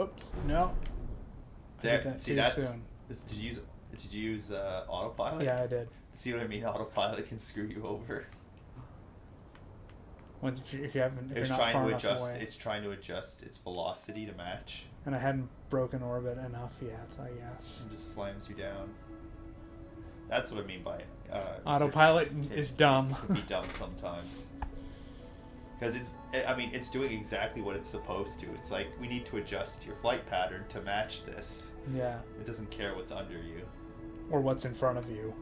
Oops. No. There. See, that's. Soon. Did you use autopilot? Yeah, I did. See what I mean? Autopilot can screw you over. If you're not far enough away. It's trying to adjust its velocity to match. And I hadn't broken orbit enough yet, I guess. And just slams you down. That's what I mean by autopilot is dumb. Can be dumb sometimes. Because it's doing exactly what it's supposed to. It's like, we need to adjust your flight pattern to match this. Yeah. It doesn't care what's under you. Or what's in front of you.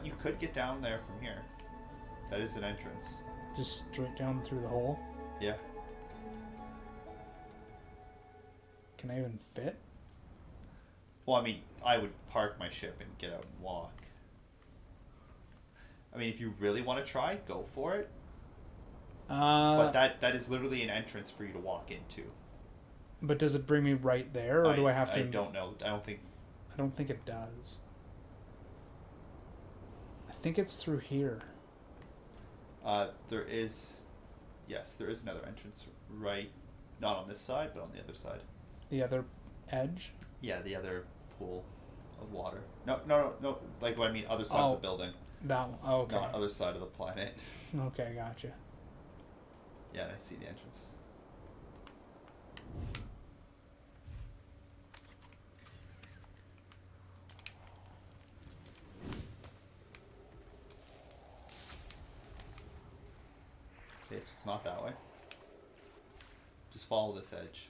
You could get down there from here. That is an entrance. Just straight down through the hole? Yeah. Can I even fit? Well, I mean, I would park my ship and get out and walk. I mean, if you really want to try, go for it. But that is literally an entrance for you to walk into. But does it bring me right there, or do I have to? I don't know. I don't think it does. I think it's through here. There is another entrance right, not on this side, but on the other side. The other edge? Yeah, the other pool of water. No. Like what I mean, other side of the building. That one. Oh, okay. Not other side of the planet. Okay, gotcha. Yeah, I see the entrance. Okay, so it's not that way. Just follow this edge.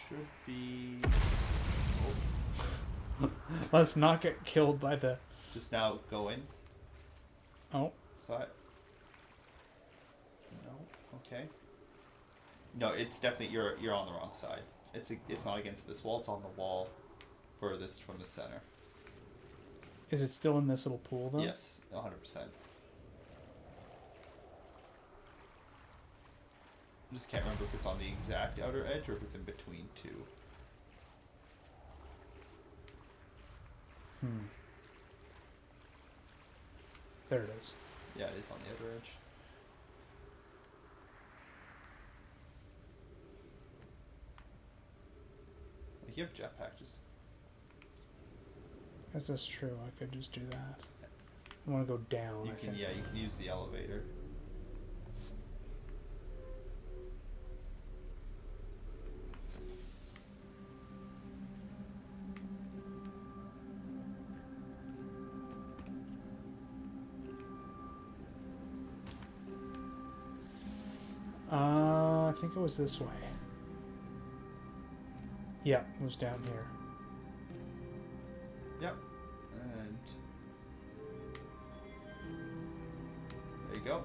Should be... Oh. Let's not get killed by the... Just now go in. Oh. Side. No. Okay. No, it's definitely you're on the wrong side. It's not against this wall. It's on the wall, furthest from the center. Is it still in this little pool though? Yes, 100%. I just can't remember if it's on the exact outer edge or if it's in between two. There it is. Yeah, it is on the other edge. Like, you have jetpack, just... Is this true? I could just do that. I want to go down. You can use the elevator. I think it was this way. Yeah, it was down here. Yep. And there you go.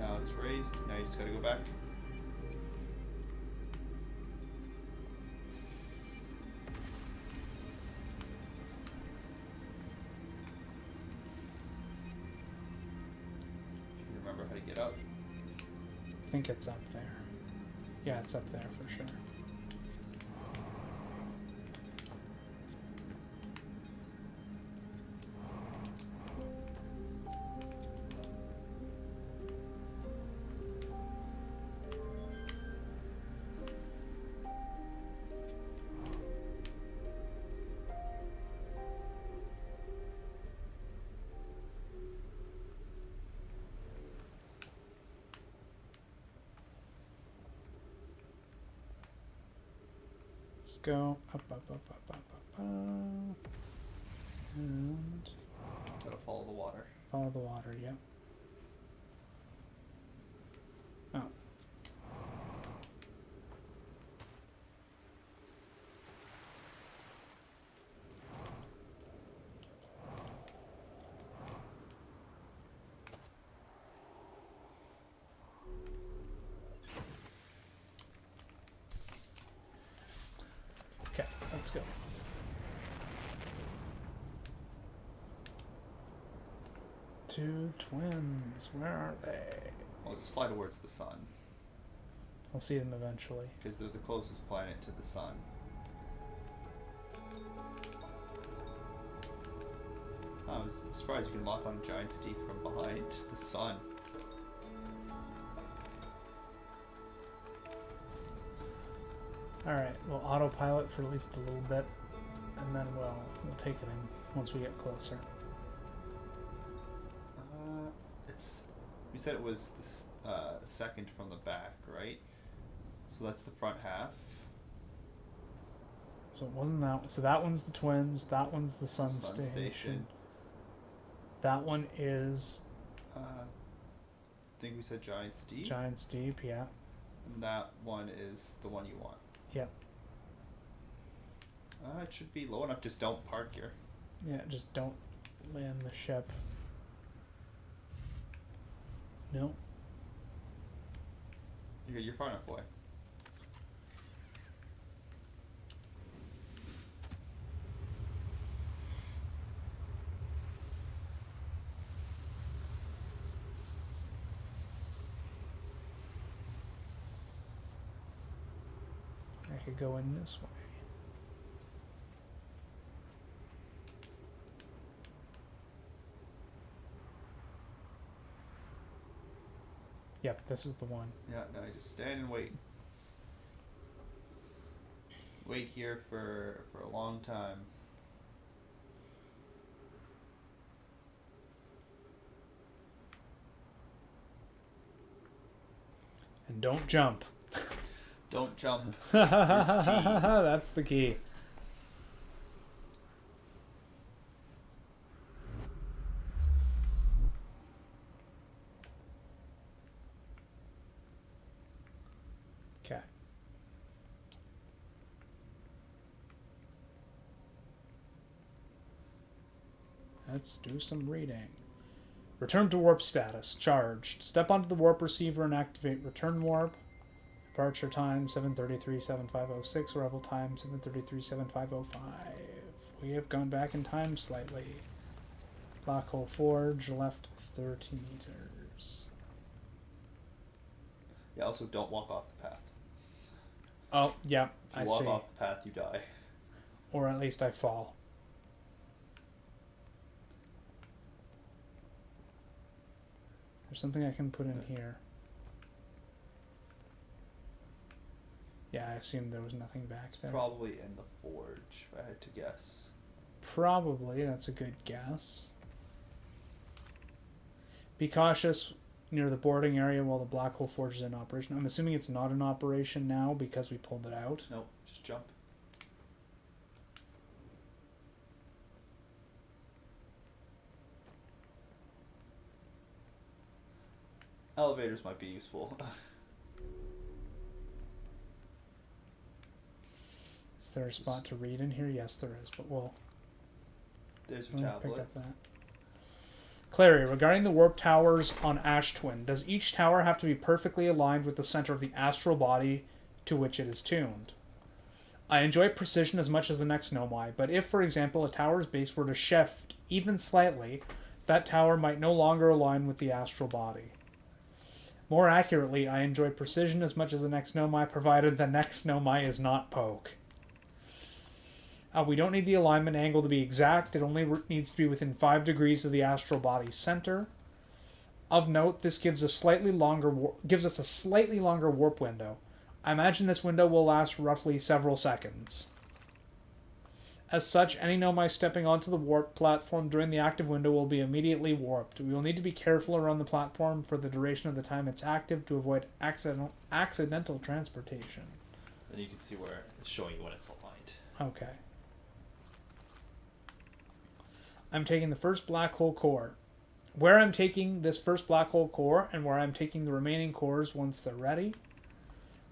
Now it's raised. Now you just gotta go back. You remember how to get up? I think it's up there. Yeah, it's up there for sure. Let's go up, and Gotta follow the water. Follow the water, yep. Oh. Okay, let's go. Two twins, where are they? I'll just fly towards the sun. I'll see them eventually. Because they're the closest planet to the sun. I was surprised you can lock on Giant Steep from behind the sun. Alright, we'll autopilot for at least a little bit, and then we'll take it in once we get closer. You said it was the second from the back, right? So that's the front half. So it wasn't that one. So that one's the twins, that one's the sun station. That one is... I think we said Giant Steep. Giant Steep, yeah. And that one is the one you want. Yep. It should be low enough. Just don't park here. Yeah, just don't land the ship. No. You're far enough away. I could go in this way. Yep, this is the one. Yeah, no, you just stand and wait. Wait here for a long time. And don't jump. Don't jump. That's the key. Okay. Let's do some reading. Return to warp status. Charged. Step onto the warp receiver and activate return warp. Departure time 7:33:7506. Arrival time 7:33:7505. We have gone back in time slightly. Black hole forge left 30 meters. Yeah. Also, don't walk off the path. Oh, yeah, If you walk off the path, you die. Or at least I fall. There's something I can put in here. Yeah, I assumed there was nothing back there. Probably in the forge, if I had to guess. Probably, that's a good guess. Be cautious near the boarding area while the black hole forge is in operation. I'm assuming it's not in operation now because we pulled it out. Nope, just jump. Elevators might be useful. Is there a spot to read in here? Yes, there is, but we'll... There's your pick tablet. up that. Clary, regarding the warp towers on Ash Twin, does each tower have to be perfectly aligned with the center of the astral body to which it is tuned? I enjoy precision as much as the next Nomai, but if, for example, a tower's base were to shift even slightly, that tower might no longer align with the astral body. More accurately, I enjoy precision as much as the next Nomai, provided the next Nomai is not Poke. We don't need the alignment angle to be exact. It only needs to be within 5 degrees of the astral body's center. Of note, this gives us a slightly longer warp window. I imagine this window will last roughly several seconds. As such, any Nomai stepping onto the warp platform during the active window will be immediately warped. We will need to be careful around the platform for the duration of the time it's active to avoid accidental transportation. Then you can see where it's showing you when it's aligned. Okay. I'm taking the first black hole core. Where I'm taking this first black hole core and where I'm taking the remaining cores once they're ready.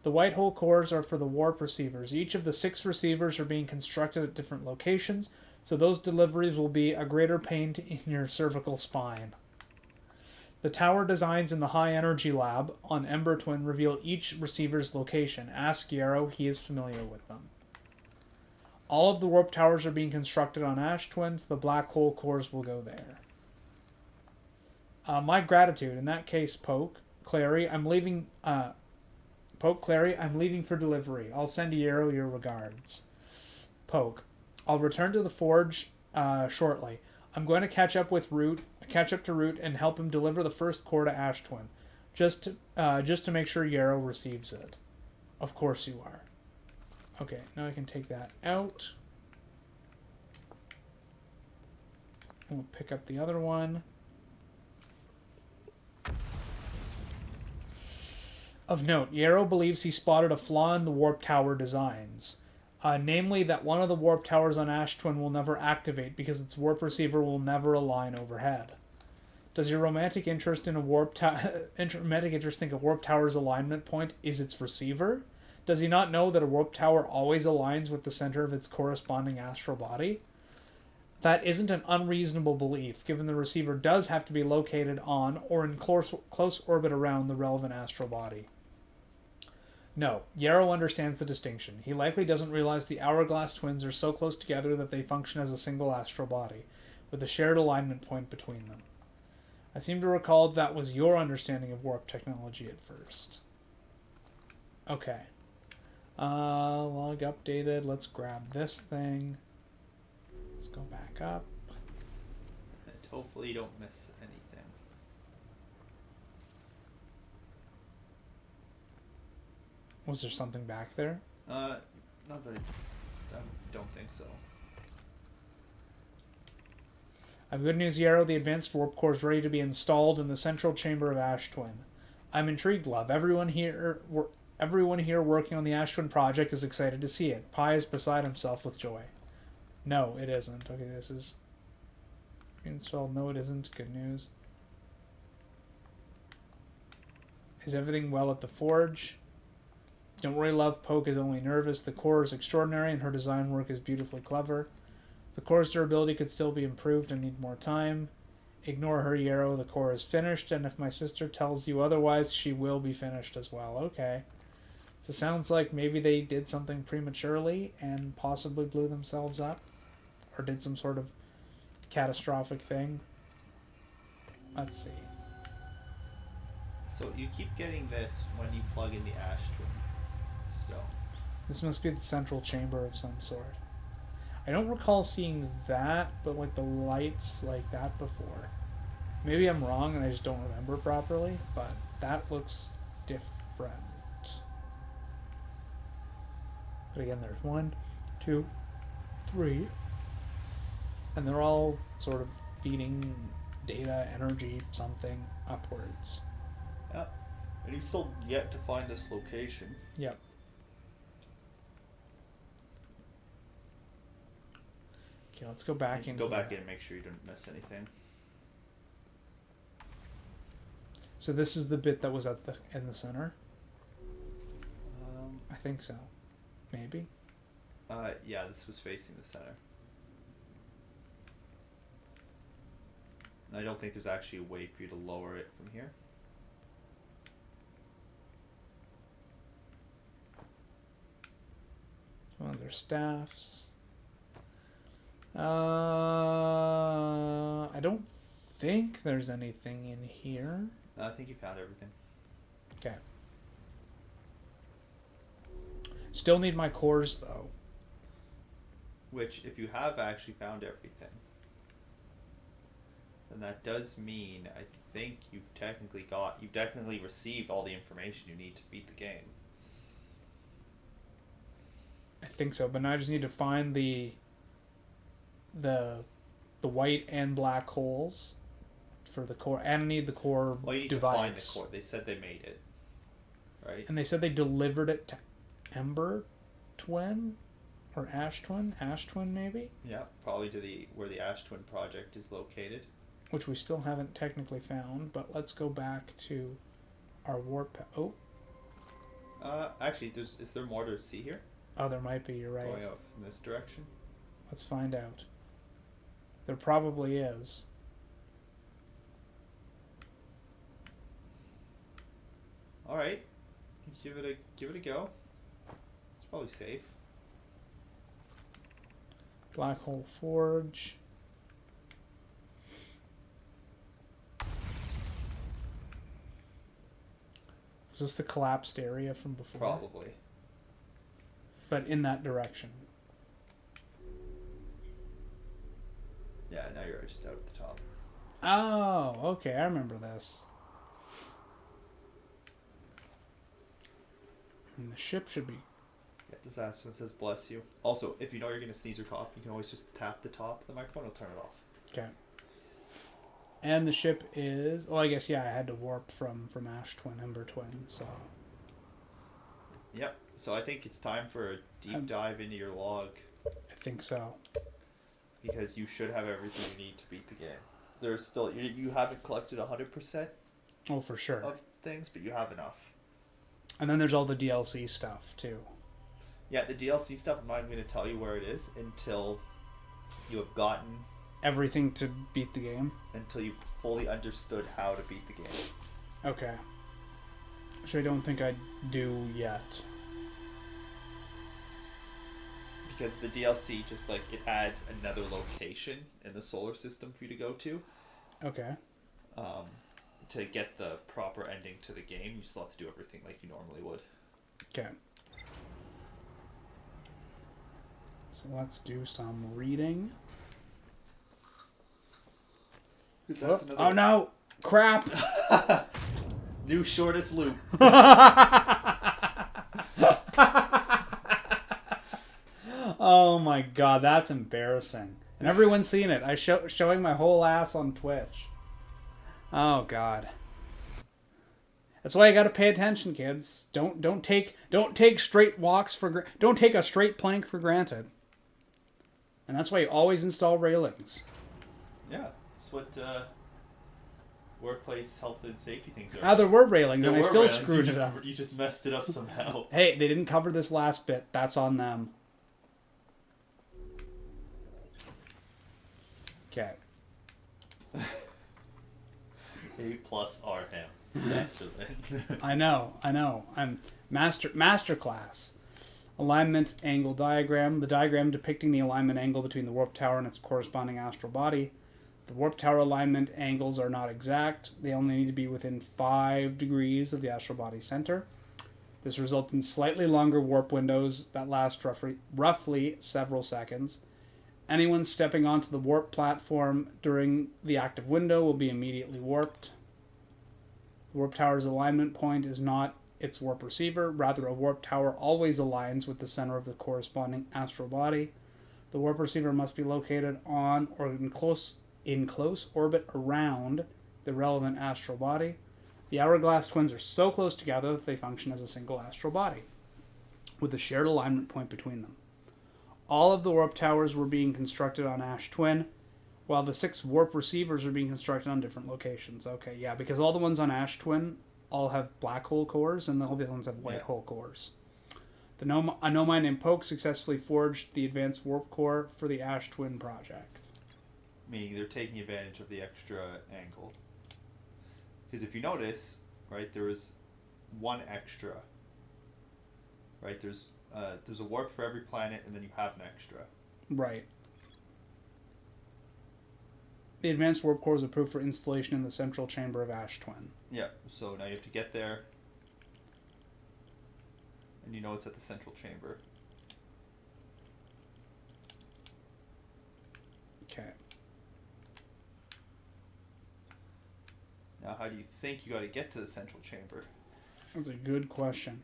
The white hole cores are for the warp receivers. Each of the 6 receivers are being constructed at different locations, so those deliveries will be a greater pain in your cervical spine. The tower designs in the High Energy Lab on Ember Twin reveal each receiver's location. Ask Yarrow, he is familiar with them. All of the warp towers are being constructed on Ash Twins. The black hole cores will go there. My gratitude. In that case, Poke. Clary, I'm leaving. Poke Clary, I'm leaving for delivery. I'll send Yarrow your regards. Poke, I'll return to the forge shortly. I'm going to catch up to Root, and help him deliver the first core to Ash Twin, just to make sure Yarrow receives it. Of course you are. Okay, now I can take that out. We'll pick up the other one. Of note, Yarrow believes he spotted a flaw in the warp tower designs. Namely that one of the warp towers on Ash Twin will never activate because its warp receiver will never align overhead. Does your romantic interest think a warp tower's alignment point is its receiver? Does he not know that a warp tower always aligns with the center of its corresponding astral body? That isn't an unreasonable belief, given the receiver does have to be located on or in close orbit around the relevant astral body. No, Yarrow understands the distinction. He likely doesn't realize the Hourglass twins are so close together that they function as a single astral body, with a shared alignment point between them. I seem to recall that was your understanding of warp technology at first. Okay. Log updated. Let's grab this thing. Let's go back up. And hopefully you don't miss anything. Was there something back there? Not that I don't think so. I have good news, Yarrow. The advanced warp core is ready to be installed in the central chamber of Ash Twin. I'm intrigued, love. Everyone here working on the Ash Twin project is excited to see it. Pi is beside himself with joy. No, it isn't. Okay, this is installed. No, it isn't. Good news. Is everything well at the forge? Don't worry, love. Poke is only nervous. The core is extraordinary, and her design work is beautifully clever. The core's durability could still be improved and need more time. Ignore her, Yarrow. The core is finished, and if my sister tells you otherwise, she will be finished as well. Okay. So it sounds like maybe they did something prematurely and possibly blew themselves up. Or did some sort of catastrophic thing. Let's see. So you keep getting this when you plug in the Ash Twin stone. This must be the central chamber of some sort. I don't recall seeing that, but like the lights like that before. Maybe I'm wrong and I just don't remember properly, but that looks different. But again, there's 1, 2, 3, and they're all sort of feeding data, energy, something upwards. Yep. And you've still yet to find this location. Yep. Okay, let's go back in. Go back in and make sure you didn't miss anything. So this is the bit that was in the center? I think so. Maybe? Yeah, this was facing the center. And I don't think there's actually a way for you to lower it from here. Well, there's staffs. I don't think there's anything in here. I think you found everything. Okay. Still need my cores, though. Which, if you have actually found everything, then that does mean I think you've definitely received all the information you need to beat the game. I think so, but now I just need to find the white and black holes for the core, and I need the core well, you need device. to find the core. They said they made it, right? And they said they delivered it to Ember Twin or Ash Twin, maybe. Yeah, probably to where the Ash Twin project is located, which we still haven't technically found. But let's go back to our warp. Oh. Actually, is there more to see here? Oh, there might be. You're right. Going out in this direction. Let's find out. There probably is. All right, give it a go. It's probably safe. Black Hole Forge. Is this the collapsed area from before? Probably. But in that direction. Yeah, now you're just out at the top. Oh, okay. I remember this. And the ship should be... Yeah, disaster. It says bless you. Also, if you know you're going to sneeze or cough, you can always just tap the top of the microphone. It'll turn it off. Okay. And the ship is... Oh, I guess, yeah, I had to warp from Ash Twin, Ember Twin, so... Yep. So I think it's time for a deep dive into your log. I think so. Because you should have everything you need to beat the game. There's still... You haven't collected 100% Oh, for sure. of things, but you have enough. And then there's all the DLC stuff, too. Yeah, the DLC stuff, I'm not even going to tell you where it is until you have gotten... Everything to beat the game? Until you've fully understood how to beat the game. Okay. Which I don't think I do yet. Because the DLC just, like, it adds another location in the solar system for you to go to. Okay. To get the proper ending to the game, you still have to do everything like you normally would. Okay. So let's do some reading. Oh no! Crap! New shortest loop. Oh my god, that's embarrassing. And everyone's seen it. I showing my whole ass on Twitch. Oh god. That's why you got to pay attention, kids. Don't take straight walks for don't take a straight plank for granted. And that's why you always install railings. Yeah, that's what workplace health and safety things are. Ah, there were railings, There and I were still railings. screwed it up. You just messed it up somehow. Hey, they didn't cover this last bit. That's on them. Okay. A plus Rham. Disaster then. I know. I'm master class. Alignment angle diagram. The diagram depicting the alignment angle between the warp tower and its corresponding astral body. The warp tower alignment angles are not exact. They only need to be within 5 degrees of the astral body center. This results in slightly longer warp windows that last roughly several seconds. Anyone stepping onto the warp platform during the active window will be immediately warped. The warp tower's alignment point is not its warp receiver. Rather, a warp tower always aligns with the center of the corresponding astral body. The warp receiver must be located on or in close orbit around the relevant astral body. The hourglass twins are so close together that they function as a single astral body, with a shared alignment point between them. All of the warp towers were being constructed on Ash Twin, while the 6 warp receivers are being constructed on different locations. Okay, yeah, because all the ones on Ash Twin all have black hole cores, and all the other ones have white hole cores. A Nomai named Poke successfully forged the advanced warp core for the Ash Twin project. Meaning they're taking advantage of the extra angle. Because if you notice, right, there was one extra. Right, there's a warp for every planet, and then you have an extra. Right. The advanced warp core is approved for installation in the central chamber of Ash Twin. Yeah, so now you have to get there, and you know it's at the central chamber. Okay. Now, how do you think you got to get to the central chamber? That's a good question.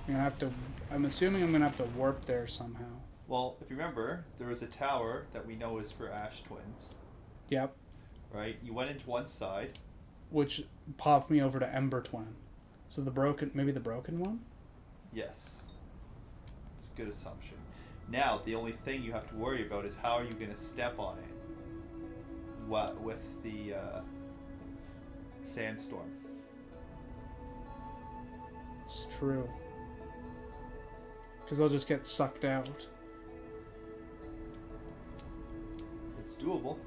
I'm assuming I'm gonna have to warp there somehow. Well, if you remember, there was a tower that we know is for Ash Twins. Yep. Right? You went into one side. Which popped me over to Ember Twin. So maybe the broken one? Yes. It's a good assumption. Now, the only thing you have to worry about is how are you going to step on it with the sandstorm. It's true. Because they'll just get sucked out. It's doable.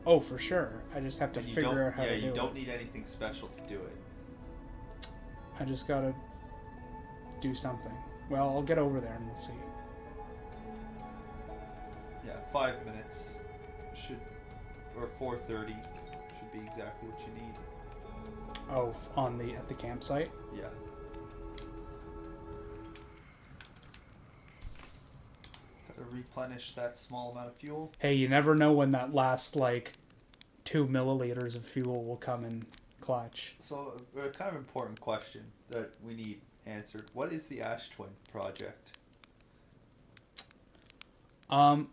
Oh, for sure. I just have to figure out how to do it. Yeah, you don't need anything special to do it. I just gotta do something. Well, I'll get over there and we'll see. Yeah, 5 minutes or 4:30 should be exactly what you need. Oh, at the campsite. Yeah. Gotta replenish that small amount of fuel. Hey, you never know when that last like 2 milliliters of fuel will come in clutch. So, a kind of important question that we need answered. What is the Ash Twin project?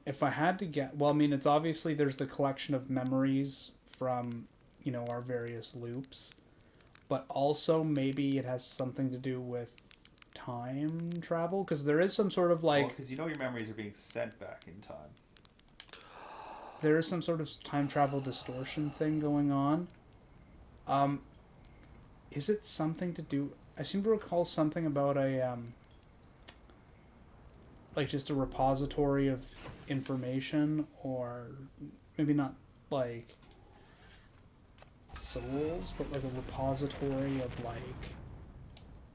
If I had to get, well, I mean, it's obviously there's the collection of memories from, our various loops, but also maybe it has something to do with time travel, because there is some sort of like, Because your memories are being sent back in time. there is some sort of time travel distortion thing going on. Is it something to do? I seem to recall something about a like just a repository of information, or maybe not like souls, but like a repository of like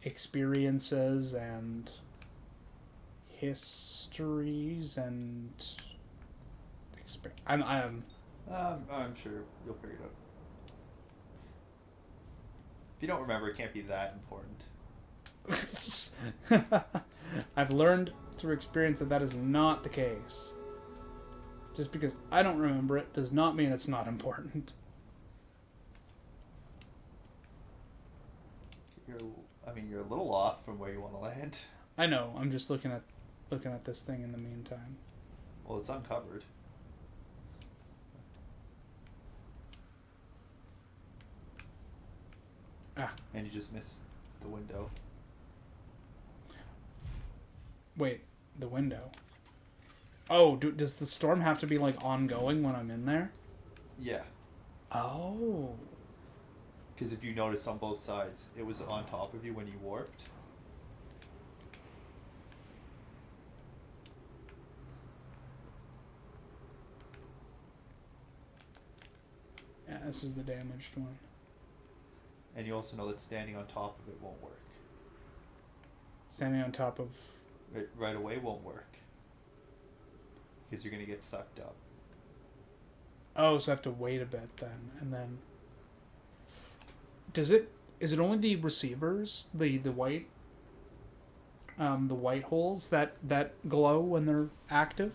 experiences and histories and I'm sure you'll figure it out. If you don't remember, it can't be that important. I've learned through experience that is not the case. Just because I don't remember it does not mean it's not important. You're a little off from where you want to land. I know. I'm just looking at this thing in the meantime. Well, it's uncovered. And you just missed the window. Wait, the window. Oh, does the storm have to be like ongoing when I'm in there? Yeah. Oh. Because if you notice on both sides, it was on top of you when you warped. Yeah, this is the damaged one. And you also know that standing on top of it won't work. Standing on top of... It right away won't work. Because you're going to get sucked up. Oh, so I have to wait a bit then, and then... Is it only the receivers, the white holes that glow when they're active?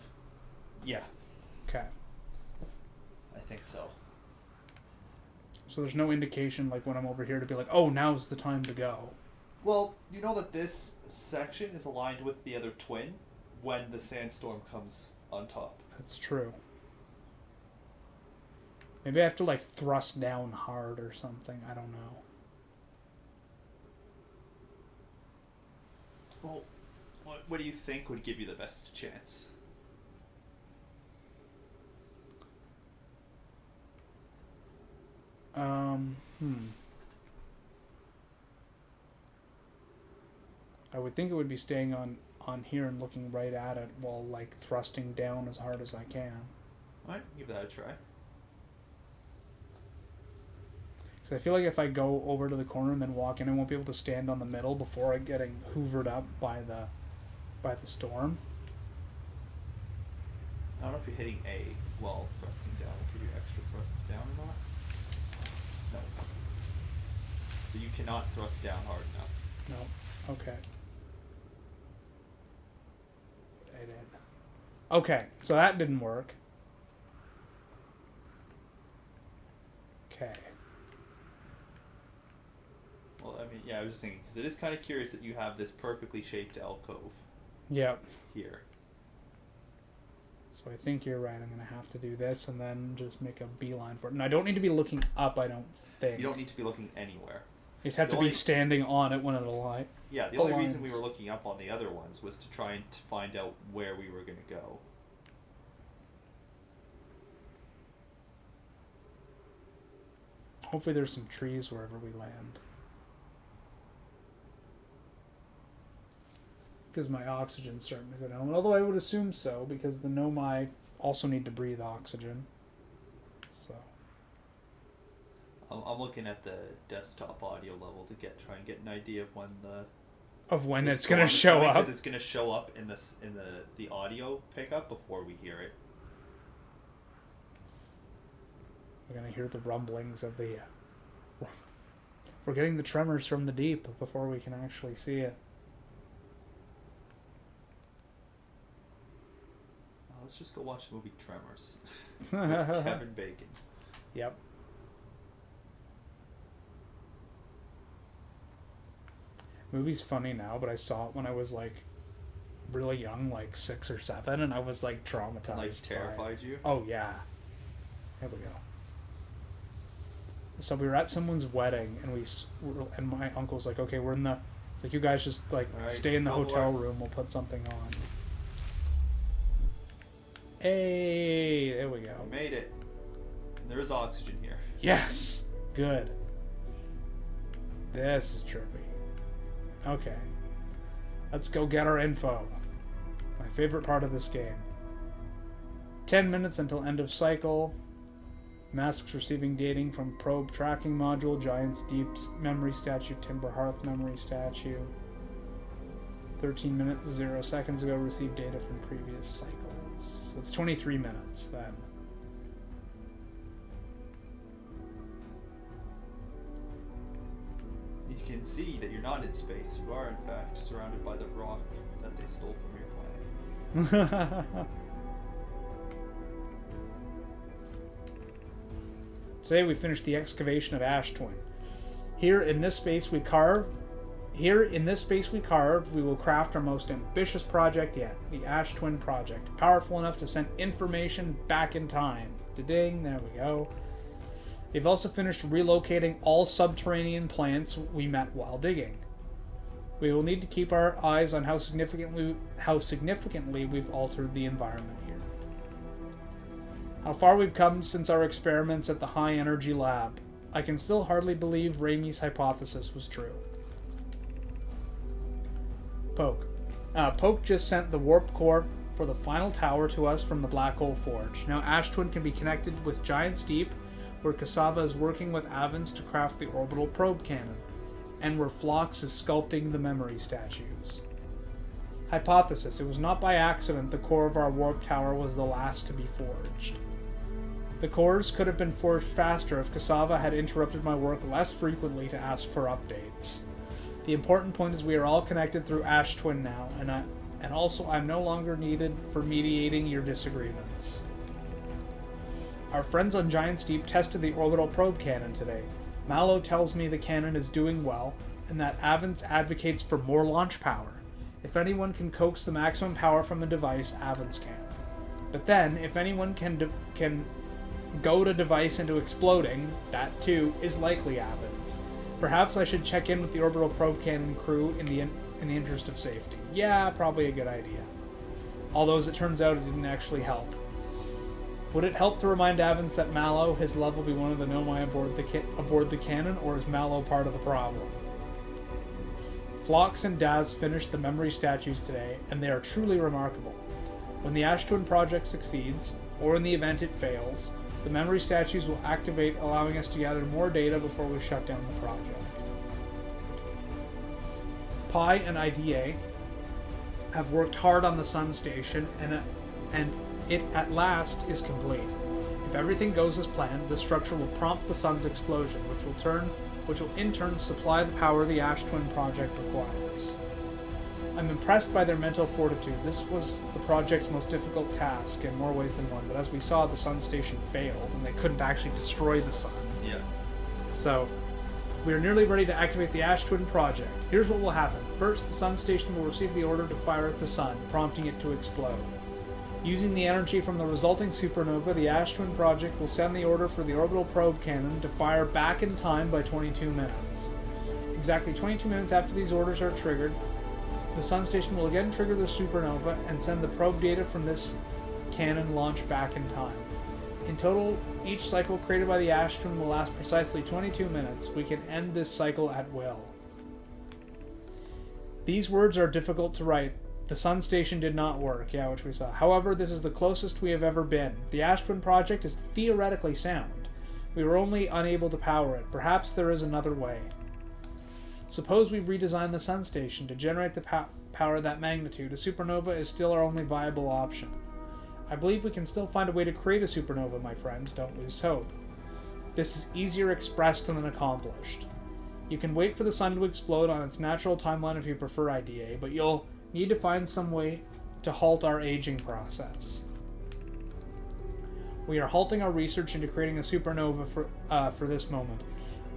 Yeah. Okay. I think so. So there's no indication like when I'm over here to be like, oh, now's the time to go. Well, you know that this section is aligned with the other twin when the sandstorm comes on top. That's true. Maybe I have to like thrust down hard or something. I don't know. Well, what do you think would give you the best chance? I would think it would be staying on here and looking right at it while like thrusting down as hard as I can. Alright, give that a try. Because I feel like if I go over to the corner and then walk in, I won't be able to stand on the middle before I'm getting hoovered up by the storm. I don't know if you're hitting A while thrusting down will give you extra thrust down or not. No. So you cannot thrust down hard enough. No. Okay. I did. Okay, so that didn't work. Okay. Well, I was just thinking, because it is kind of curious that you have this perfectly shaped alcove. Yep. Here. So I think you're right. I'm going to have to do this and then just make a beeline for it. And I don't need to be looking up, I don't think. You don't need to be looking anywhere. You just have to be standing on it when it aligns. Yeah, the only reason we were looking up on the other ones was to try and find out where we were going to go. Hopefully there's some trees wherever we land. Because my oxygen's starting to go down. Although I would assume so, because the Nomai also need to breathe oxygen. So. I'm looking at the desktop audio level to try and get an idea of when it's going to show up. Because it's going to show up in the audio pickup before we hear it. We're going to hear the rumblings of the We're getting the tremors from the deep before we can actually see it. Let's just go watch the movie Tremors with Kevin Bacon. Yep. Movie's funny now, but I saw it when I was like really young, like 6 or 7, and I was like traumatized. Like terrified you? Oh yeah. Here we go. So we were at someone's wedding, and my uncle's like, "Okay, we're in the." It's like, "You guys just like stay in the hotel room. We'll put something on." Hey, there we go. We made it. And there is oxygen here. Yes, good. This is trippy. Okay, let's go get our info. My favorite part of this game. 10 minutes until end of cycle. Masks receiving dating from probe tracking module. Giant's deep memory statue. Timber hearth memory statue. 13 minutes 0 seconds ago received data from previous cycles. So it's 23 minutes then. You can see that you're not in space. You are, in fact, surrounded by the rock that they stole from your planet. Today we finished the excavation of Ash Twin. Here in this space we carved, we will craft our most ambitious project yet, the Ash Twin Project, powerful enough to send information back in time. Da-ding, there we go. We've also finished relocating all subterranean plants we met while digging. We will need to keep our eyes on how significantly we've altered the environment here. How far we've come since our experiments at the high energy lab. I can still hardly believe Rami's hypothesis was true. Poke. Poke just sent the warp core for the final tower to us from the Black Hole Forge. Now Ash Twin can be connected with Giant's Deep, where Cassava is working with Avens to craft the orbital probe cannon, and where Phlox is sculpting the memory statues. Hypothesis. It was not by accident the core of our warp tower was the last to be forged. The cores could have been forged faster if Cassava had interrupted my work less frequently to ask for updates. The important point is we are all connected through Ash Twin now, and also I'm no longer needed for mediating your disagreements. Our friends on Giant's Deep tested the orbital probe cannon today. Mallow tells me the cannon is doing well, and that Avens advocates for more launch power. If anyone can coax the maximum power from a device, Avens can. But then, if anyone can goad a device into exploding, that too is likely Avens. Perhaps I should check in with the orbital probe cannon crew in the interest of safety. Yeah, probably a good idea. Although, as it turns out, it didn't actually help. Would it help to remind Avens that Mallow, his level, be one of the Nomai aboard the cannon, or is Mallow part of the problem? Phlox and Daz finished the memory statues today, and they are truly remarkable. When the Ash Twin project succeeds, or in the event it fails, the memory statues will activate, allowing us to gather more data before we shut down the project. Pi and IDA have worked hard on the Sun Station, and it at last is complete. If everything goes as planned, the structure will prompt the Sun's explosion, which will in turn supply the power the Ash Twin project requires. I'm impressed by their mental fortitude. This was the project's most difficult task in more ways than one, but as we saw, the Sun Station failed, and they couldn't actually destroy the Sun. Yeah. So, we are nearly ready to activate the Ash Twin project. Here's what will happen. First, the Sun Station will receive the order to fire at the Sun, prompting it to explode. Using the energy from the resulting supernova, the Ash Twin project will send the order for the orbital probe cannon to fire back in time by 22 minutes. Exactly 22 minutes after these orders are triggered, the Sun Station will again trigger the supernova and send the probe data from this cannon launch back in time. In total, each cycle created by the Ash Twin will last precisely 22 minutes. We can end this cycle at will. These words are difficult to write. The Sun Station did not work, which we saw. However, this is the closest we have ever been. The Ash Twin project is theoretically sound. We were only unable to power it. Perhaps there is another way. Suppose we redesign the Sun Station to generate the power of that magnitude. A supernova is still our only viable option. I believe we can still find a way to create a supernova, my friend. Don't lose hope. This is easier expressed than accomplished. You can wait for the sun to explode on its natural timeline if you prefer IDA, but you'll need to find some way to halt our aging process. We are halting our research into creating a supernova for this moment.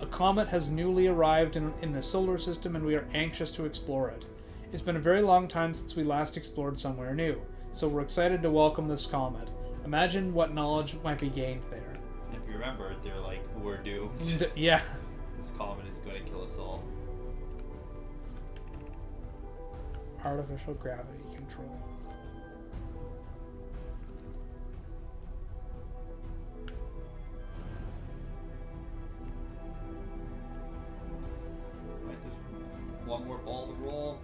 A comet has newly arrived in the solar system, and we are anxious to explore it. It's been a very long time since we last explored somewhere new, so we're excited to welcome this comet. Imagine what knowledge might be gained there. If you remember, they're like, we're doomed. Yeah. This comet is going to kill us all. Artificial gravity control. Right, there's one more ball to roll.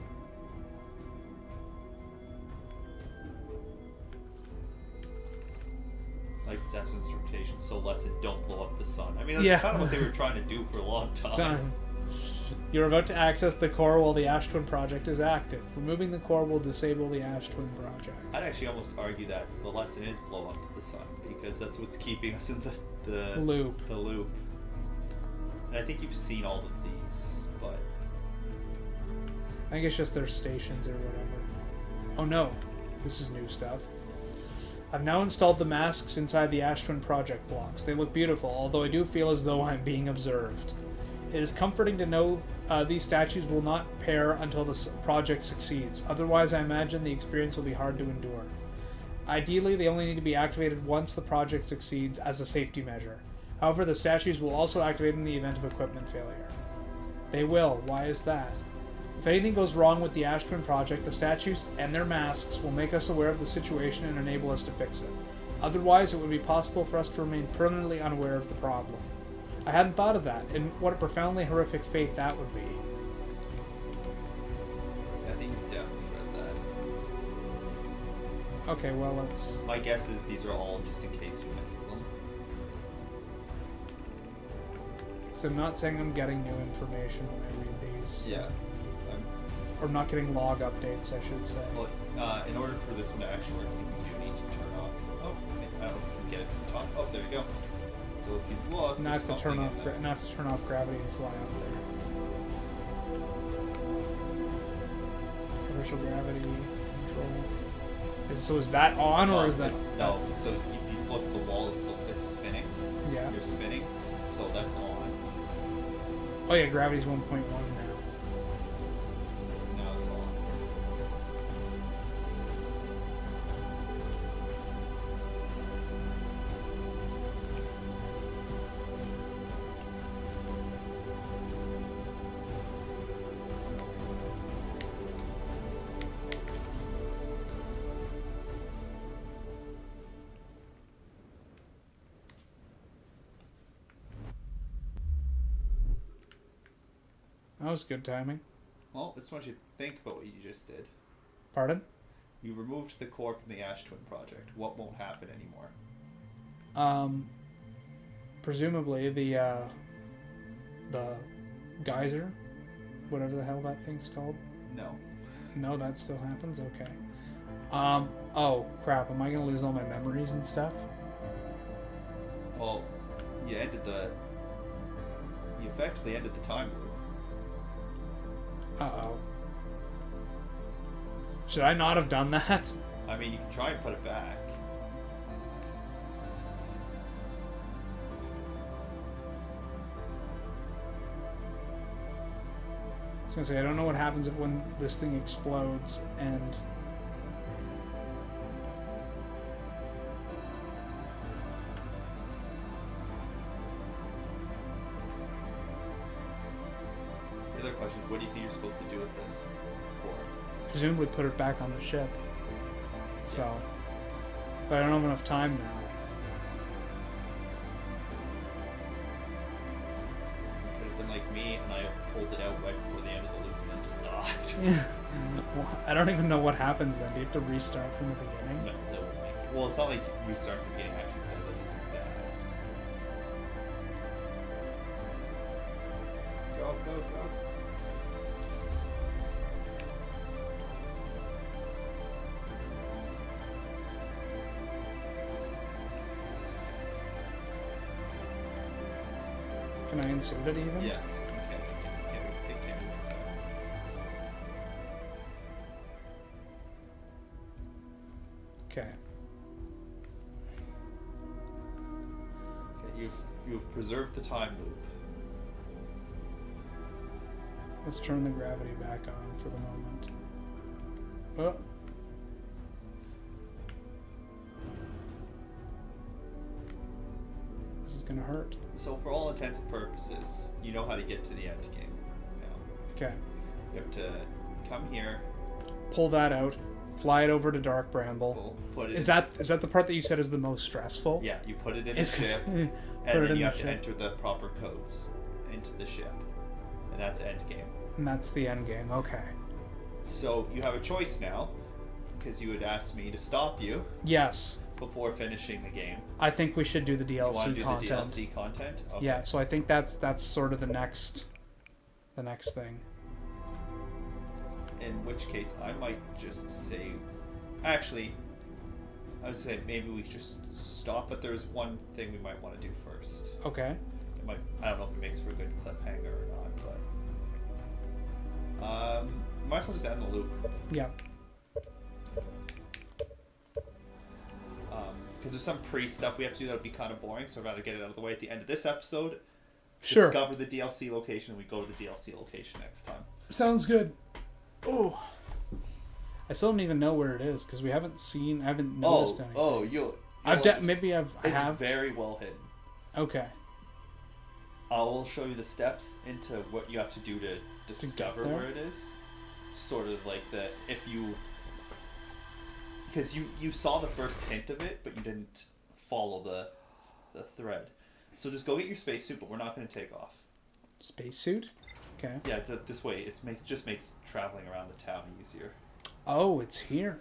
Like that's instrumentation, so lesson, don't blow up the sun. I mean, that's kind of what they were trying to do for a long time. Done. You're about to access the core while the Ash Twin project is active. Removing the core will disable the Ash Twin project. I'd actually almost argue that the lesson is blow up the sun, because that's what's keeping us in the loop. The loop. And I think you've seen all of these, but I think it's just their stations or whatever. Oh no, this is new stuff. I've now installed the masks inside the Ash Twin project blocks. They look beautiful, although I do feel as though I'm being observed. It is comforting to know these statues will not pair until the project succeeds. Otherwise, I imagine the experience will be hard to endure. Ideally, they only need to be activated once the project succeeds as a safety measure. However, the statues will also activate in the event of equipment failure. They will. Why is that? If anything goes wrong with the Ash Twin project, the statues and their masks will make us aware of the situation and enable us to fix it. Otherwise, it would be possible for us to remain permanently unaware of the problem. I hadn't thought of that, and what a profoundly horrific fate that would be. I think you definitely read that. Okay, well, let's... My guess is these are all just in case you missed them. So I'm not saying I'm getting new information when I read these. Yeah. Or not getting log updates, I should say. Well, in order for this one to actually work, you do need to turn off. Oh, I don't get it to the top. Oh, there you go. So if you look, Not there's to turn something off. in there. Not to turn off gravity and fly out there. Artificial gravity control. So is that on, or is that? No. So if you look at the wall, it's spinning. Yeah. You're spinning. So that's on. Oh yeah, gravity's 1.1 now. Now it's on. That was good timing. Well, I just want you to think about what you just did. Pardon? You removed the core from the Ash Twin project. What won't happen anymore? Presumably the geyser, whatever the hell that thing's called. No. No, that still happens? Okay. Oh, crap. Am I going to lose all my memories and stuff? Well, you effectively ended the time loop. Uh-oh. Should I not have done that? I mean, you can try and put it back. I was going to say, I don't know what happens when this thing explodes and... The other question is, what do you think you're supposed to do with this core? presumably put it back on the ship. So... But I don't have enough time now. You could have been like me, and I pulled it out right before the end of the loop and then just died. Well, I don't even know what happens then. Do you have to restart from the beginning? No, that wouldn't make it. Well, it's not like restarting from the beginning actually does anything bad. Go, go, go. Can I insert it even? Yes, you can. Okay. Okay, you've preserved the time loop. Let's turn the gravity back on for the moment. Oh. This is gonna hurt. So for all intents and purposes, you know how to get to the end game now. Okay. You have to come here. Pull that out. Fly it over to Dark Bramble. Put it Is that the part that you said is the most stressful? Yeah, you put it in the It's- ship, Put and it then in you the have ship. to enter the proper codes into the ship. And that's end game. And that's the end game. Okay. So you have a choice now, because you had asked me to stop you Yes. before finishing the game. I think we should do the You want DLC to do content. the DLC content? Okay. Yeah, so I think that's sort of the next thing. In which case, I might just say... Actually, I would say maybe we just stop, but there's one thing we might want to do first. Okay. It might, I don't know if it makes for a good cliffhanger or not, but... might as well just end the loop. Yeah. Because there's some pre-stuff we have to do that would be kind of boring, so I'd rather get it out of the way at the end of this episode. Sure. Discover the DLC location, and we go to the DLC location next time. Sounds good. Oh. I still don't even know where it is because I haven't noticed anything. You'll Maybe I it's have. very well hidden. Okay. I will show you the steps into what you have to do to discover there? where it is. Sort of like because you saw the first hint of it, but you didn't follow the thread. So just go get your spacesuit, but we're not going to take off. Spacesuit? Okay. Yeah, this way just makes traveling around the town easier. Oh, it's here.